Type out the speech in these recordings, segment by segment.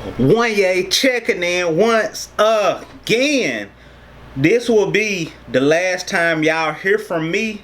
Wanya checking in once again. This will be the last time y'all hear from me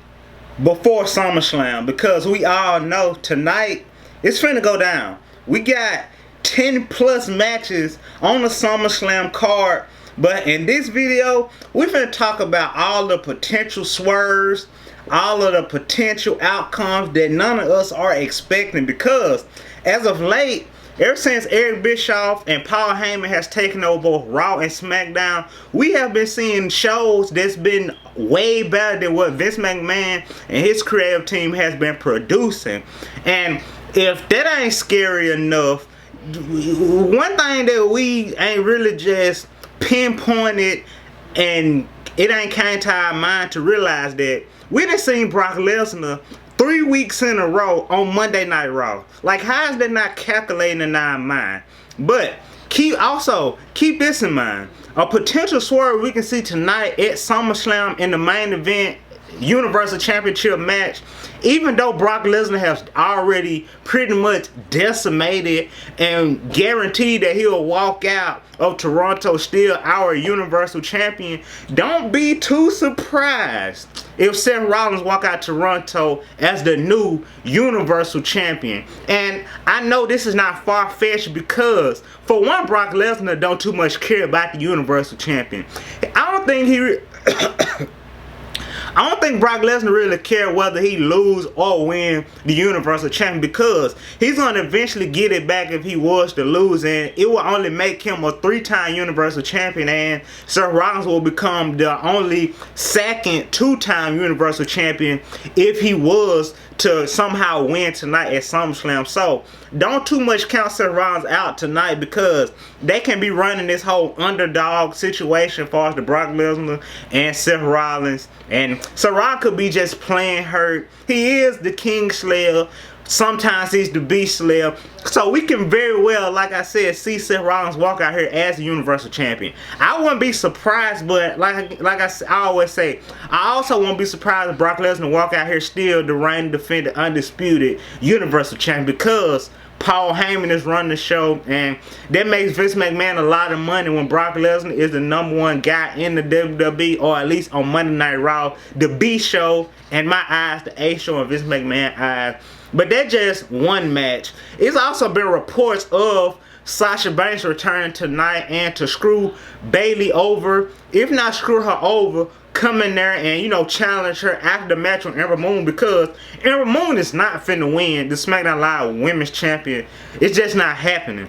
before SummerSlam, because we all know tonight it's finna go down. We got 10 plus matches on the SummerSlam card, but in this video we finna talk about all the potential swerves, all of the potential outcomes that none of us are expecting, because as of late, ever since Eric Bischoff and Paul Heyman has taken over both Raw and SmackDown, we have been seeing shows that's been way better than what Vince McMahon and his creative team has been producing. And if that ain't scary enough, one thing that we ain't really just pinpointed and it ain't came to our mind to realize that we done seen Brock Lesnar 3 weeks in a row on Monday Night Raw. Like, how is that not calculating in our mind? But keep this in mind. A potential swerve we can see tonight at SummerSlam in the main event Universal Championship match, even though Brock Lesnar has already pretty much decimated and guaranteed that he'll walk out of Toronto still our Universal Champion, don't be too surprised if Seth Rollins walk out Toronto as the new Universal Champion. And I know this is not far-fetched because, for one, Brock Lesnar don't too much care about the Universal Champion. I don't think Brock Lesnar really care whether he lose or win the Universal Champion, because he's going to eventually get it back if he was to lose, and it will only make him a 3-time Universal Champion, and Seth Rollins will become the only second 2-time Universal Champion if he was to somehow win tonight at SummerSlam. So don't too much count Seth Rollins out tonight, because they can be running this whole underdog situation as far as the Brock Lesnar and Seth Rollins. And Seth Rollins could be just playing hurt. He is the King Slayer. Sometimes he's the Beast Slayer. So we can very well, like I said, see Seth Rollins walk out here as the Universal Champion. I wouldn't be surprised, but like I always say, I also won't be surprised if Brock Lesnar walk out here still the reigning defending undisputed Universal Champion, because Paul Heyman is running the show, and that makes Vince McMahon a lot of money when Brock Lesnar is the #1 guy in the WWE, or at least on Monday Night Raw, the B show, in my eyes, the A show in Vince McMahon's eyes. But that's just one match. It's also been reports of Sasha Banks returning tonight and to screw Bayley over, if not screw her over, come in there and, you know, challenge her after the match on Ember Moon, because Ember Moon is not finna win the SmackDown Live Women's Champion. It's just not happening.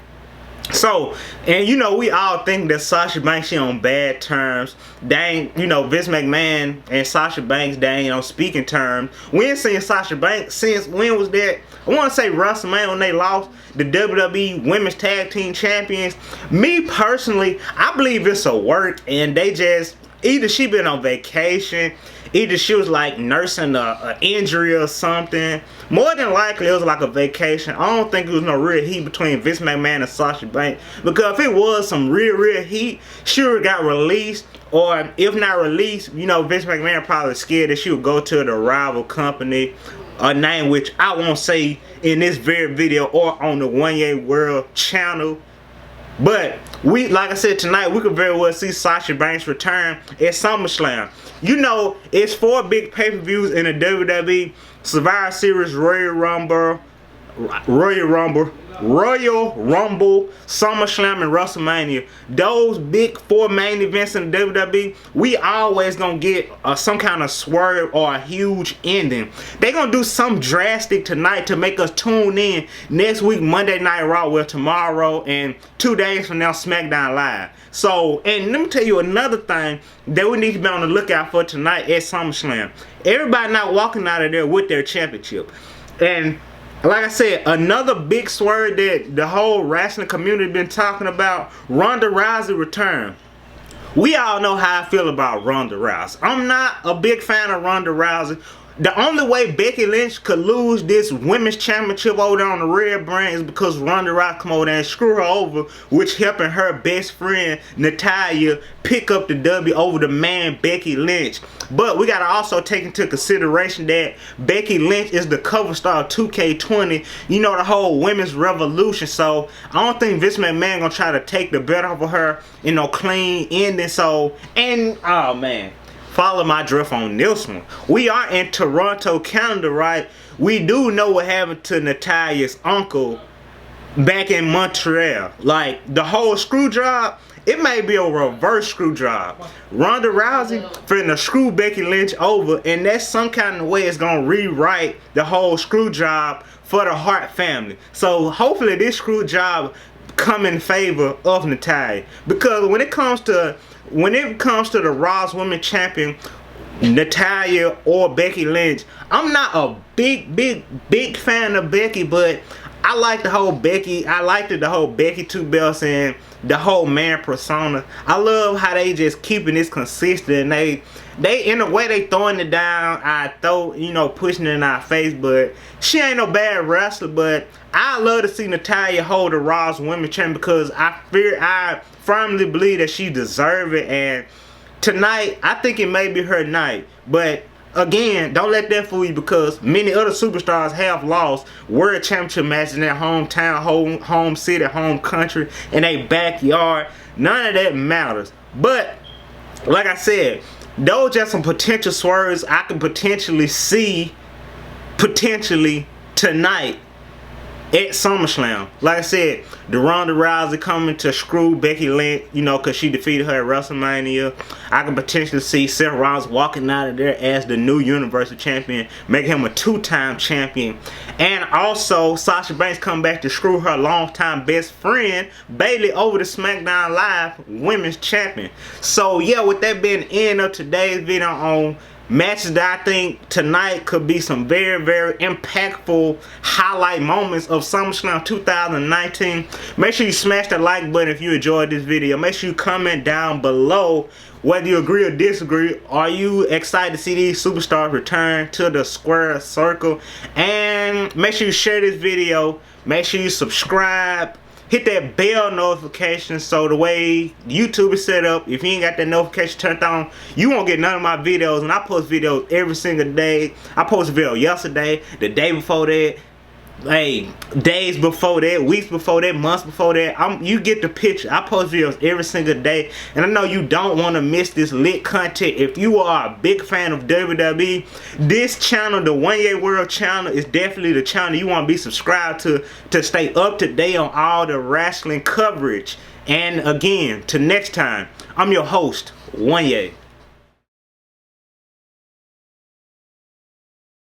So, and you know, we all think that Sasha Banks, she on bad terms. They ain't, you know, Vince McMahon and Sasha Banks, they ain't on speaking terms. We ain't seen Sasha Banks since, when was that? I want to say WrestleMania, when they lost the WWE Women's Tag Team Champions. Me personally, I believe it's a work, and they just, either she been on vacation, either she was like nursing a injury or something. More than likely it was like a vacation. I don't think it was no real heat between Vince McMahon and Sasha Banks, because if it was some real heat, she would got released, or if not released, you know, Vince McMahon probably scared that she would go to the rival company, a name which I won't say in this very video or on the wanyaworld channel. But we, like I said, tonight we could very well see Sasha Banks return at SummerSlam. You know, it's 4 big pay-per-views in the WWE: Survivor Series, Royal Rumble, SummerSlam, and WrestleMania. Those big 4 main events in the WWE, we always gonna get some kind of swerve or a huge ending. They gonna do something drastic tonight to make us tune in next week, Monday Night Raw, well, tomorrow, and 2 days from now, SmackDown Live. So, and let me tell you another thing that we need to be on the lookout for tonight at SummerSlam. Everybody not walking out of there with their championship. And like I said, another big swerve that the whole wrestling community been talking about, Ronda Rousey return. We all know how I feel about Ronda Rousey. I'm not a big fan of Ronda Rousey. The only way Becky Lynch could lose this women's championship over there on the red brand is because Ronda Rousey come over there and screw her over, which helping her best friend Natalya pick up the W over the man Becky Lynch. But we gotta also take into consideration that Becky Lynch is the cover star of 2K20. You know, the whole women's revolution. So I don't think Vince McMahon gonna try to take the better of her, you know, clean ending. So, and oh man, follow my drift on this one. We are in Toronto, Canada, right? We do know what happened to Natalya's uncle back in Montreal. Like, the whole screw job, it may be a reverse screw job. Ronda Rousey finna screw Becky Lynch over, and that's some kind of way it's gonna rewrite the whole screw job for the Hart family. So hopefully this screw job come in favor of Natalya, because when it comes to the Raw's Women's Champion, Natalya or Becky Lynch, I'm not a big fan of Becky, but I like the whole Becky. I liked the whole Becky 2 belts and the whole man persona. I love how they just keeping this consistent. They in a way they throwing it down. I throw, you know, pushing it in our face, but she ain't no bad wrestler. But I love to see Natalya hold the Raw's Women's Champion, because I firmly believe that she deserves it. And tonight, I think it may be her night. But again, don't let that fool you, because many other superstars have lost world championship matches in their hometown, home city, home country, in their backyard. None of that matters. But like I said, those just some potential swerves I can potentially see tonight at SummerSlam. Like I said, the Ronda Rousey coming to screw Becky Lynch, you know, because she defeated her at WrestleMania. I can potentially see Seth Rollins walking out of there as the new Universal Champion, making him a 2-time champion. And also, Sasha Banks come back to screw her longtime best friend, Bayley, over the SmackDown Live Women's Champion. So, yeah, with that being the end of today's video on matches that I think tonight could be some very, very impactful highlight moments of SummerSlam 2019. Make sure you smash that like button if you enjoyed this video. Make sure you comment down below whether you agree or disagree. Are you excited to see these superstars return to the square circle? And make sure you share this video. Make sure you subscribe. Hit that bell notification, so the way YouTube is set up, if you ain't got that notification turned on, you won't get none of my videos. And I post videos every single day. I posted a video yesterday, the day before that, hey, days before that, weeks before that, months before that. You get the picture. I post videos every single day, and I know you don't want to miss this lit content. If you are a big fan of WWE, this channel, the wanyaworld channel, is definitely the channel you want to be subscribed to stay up to date on all the wrestling coverage. And again, till next time, I'm your host, Wanya.